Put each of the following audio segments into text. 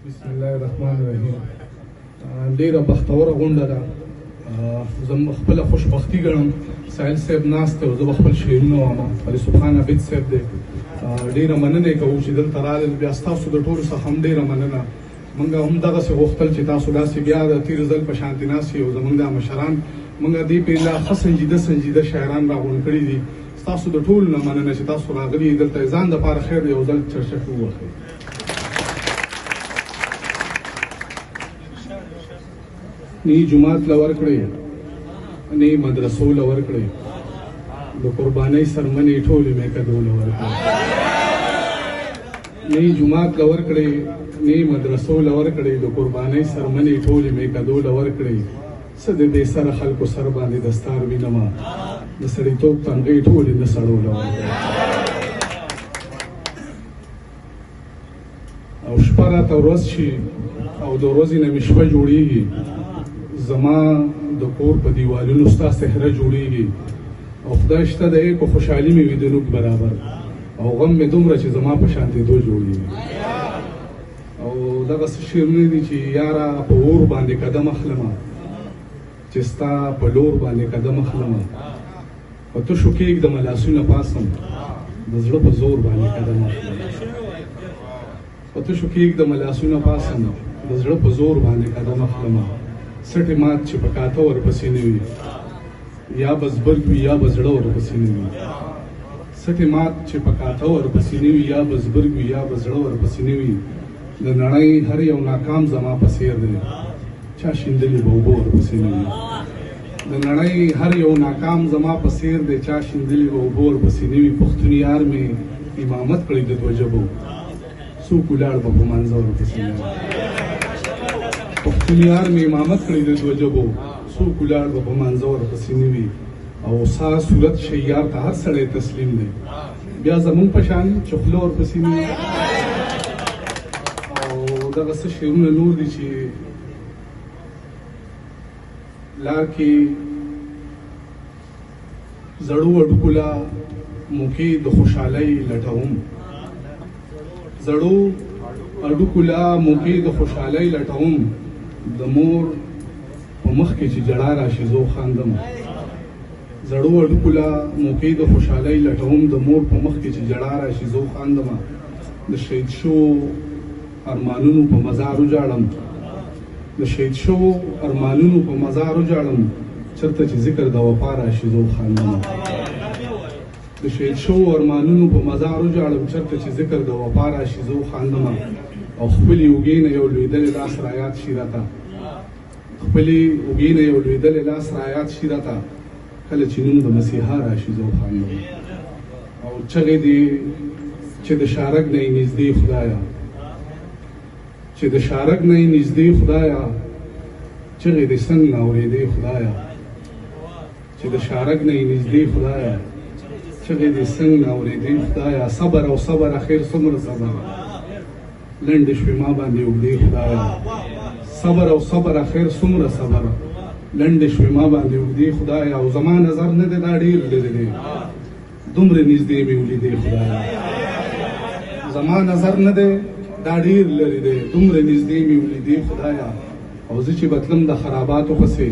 बिस्मिल्लाहिर्रहमानिर्रहीम। ډیره بختوره غونډه ده. زه خپله خوشبختي ګڼم ساحل صاحب ناست دی او زه به خپل شعرونه وایم. علي سبحان عبید صاحب دی. ډیره مننه یې کوو چې دلته راغلل. بیا ستاسو د ټولو څخه هم ډیره مننه. موږ هم دغسې غوښتل چې تاسو داسې بیا د تېر ځل په شانتې ناست یو زموږ دا مشران موږ دې په لا ښه سنجیده شاعران راغونډ کړي دي. ستاسو د ټولو نه مننه چې تاسو راغلي دلته ځان دپاره خیر دی یو ځل چرچکې ووهئ. نه جومات له ورکړئ نه مدرسو له ورکړئ د قربانۍ سرمنې ټولې مې کدو له ورکړئ. نه جومات له ورکړئ نه مدرسو له ورکړئ د قربانۍ سرمنې ټولې مې کدو له ورکړئ. څه د بې سره خلکو سر باندې دستار وینمه د سړیتوب تنغۍ ټولې نه سړو له ورکړئ. او شپه راته ورځ شي او د ورځې نه مې شپه جوړېږي. زما د کور په دیوالونو ستا صحره جوړېږي او خدای شته دی په خوشحالي مې وي د نوک برابر او غم مې دومره چې زما په شانتېدو جوړېږي. او دغسې شعرونه دي چې یاره په اور باندې قدم اخلمه چې ستا په لور باندې قدم اخلمه په تشو کېږدمه لاسونه پاسم د زړه په زور باندې قدم اخلم. په تشو کېږدمه لاسونه پاسم د زړه په زور باندې قدم اخلمه. سټې مات چې په کاته ورپسې نه وي یا به زبرګ وي یا به زړه ورپسې نه وي. سټې مات چې په کاته ورپسې نه وي یا به زبرګ وي یا به زړه ورپسې نه وي. د نړۍ هر یو ناکام زما په څېر دی چا شیندلي به اوبه ورپسې نه وي. د نړۍ هر یو ناکام زما په څېر دی چا شیندلي به اوبه ورپسې نه وي. پښتون یار مې امامت کړی د دوه ژبو څوک ولاړ به په مانځه ورپسې نه وي. پښتون یار مې امامت کړی د دوه ژبو څوک ولاړ به په مانځه ورپسې نه وي. او سا صورت شیار ته هر سړی تسلیم دی بیا زمونږ په شان چې خوله ورپسې نه وي. او دغه څه شعرونه نور دي چې لار کې زړو هډوکو لا موقع د خوشحالۍ لټوم. زړو هډوکو لا موقع د خوشحالۍ لټوم. د مور په مخ کې چې جړا راشي زه خاندم. زړو هډوکو لا موقع د خوشحالۍ لټوم. د مور په مخ کې چې جړا راشي زه خاندم. د شهید شوو ارمانونو په مزار وجاړم. د شهید شوو ارمانونو په مزار وجاړم. چېرته چې ذکر د وفا راشي زه خاندم. د شهید شوو ارمانونو په مزار وجاړم. چېرته چې ذکر د وفا راشي زه خاندم. او خپلې اوږې نه یو لوېدلی لاس رایاد شي راته. خپلې اوږې نه یو لوېدلی لاس رایاد شي راته. کله چې نوم د مسیحا راشي زه خاندم. او چغې دي چې د شارک نه یې نږدې خدایه چې د شارک نه یې نږدې خدایه چغې دې څنګه اورېدې خدایه چې د شارک نه یې نږدې خدایه چغې دې څنګه اورېدې خدایه. صبر او صبر اخر څومره صبر لنډې شوې ما باندې اوږدې خدایه. صبر او صبر اخر څومره صبر لنډې شوې ما باندې اوږدې خدایه. او زما نظر نه دی دا ډېر لرې دی دومره نږدې مې ولیدې خدایه. زما نظر نه دی دا ډېر لرې دی دومره نږدې مې ولیدې خدایه. او زه چې بتلم د خراباتو پسې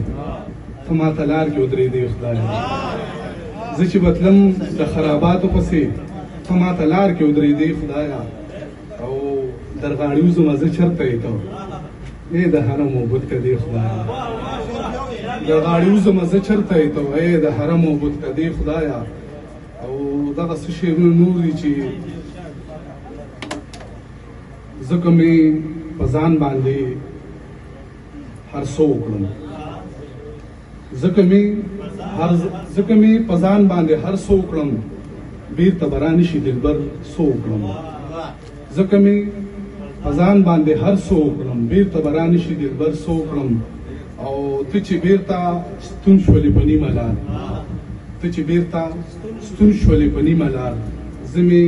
ته ماته لار کې ودرېدې خدایه. زه چې بتلم د خراباتو پسې ته ماته لار کې ودرېدې خدایه. او درغاړي وزمه زه چېرته یې ته ای د حرم اوبد کدې خدایه. درغاړي وزمه زه چېرته یې ته ای د حرم اوبد کدې خدایه. او دغسې شعرونه نور دي چې ځکه مې په ځان باندې هر څه وکړم. ځکه مې په ځان باندې هر څه وکړم. بېرته به رانشي دلبر څه وکړم. ځکه مې په ځان باندې هر څه وکړم. بېرته به رانشي دلبر څه وکړم. او ته چې بېرته ستون شولې په نیمه لار ته چې بېرته ستون شولې په نیمه لار زه مې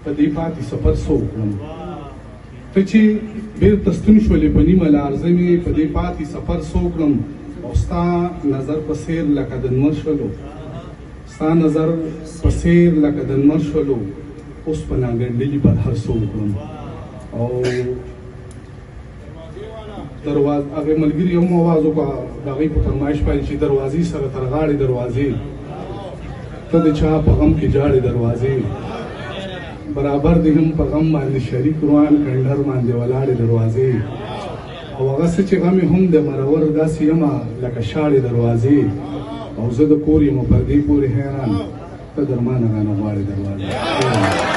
په دې پاتې سفر څه وکړم. ته چې بېرته ستون شولې په نیمه لار زه مې په دې پاتې سفر څه وکړم. او ستا نظر په څېر لکه د لمر شولو ستا نظر په څېر لکه د لمر شولو اوس په ناګنډلي پر هر څه وکړم. او دروازه هغه ملګری یو आवाज وکړه د هغې په فرمایش باندې چې دروازې سره تر غاړې دروازې ته د چا په غم کې جاړې دروازې برابر دې هم په غم باندې شریک روان کنډر باندې ولاړې دروازې او هغه څه چې غم هم د مرور داسې یمه لکه شاړې دروازې او زه د کور یم پر دې پورې حیران ته در ما نه رانه غواړې دروازې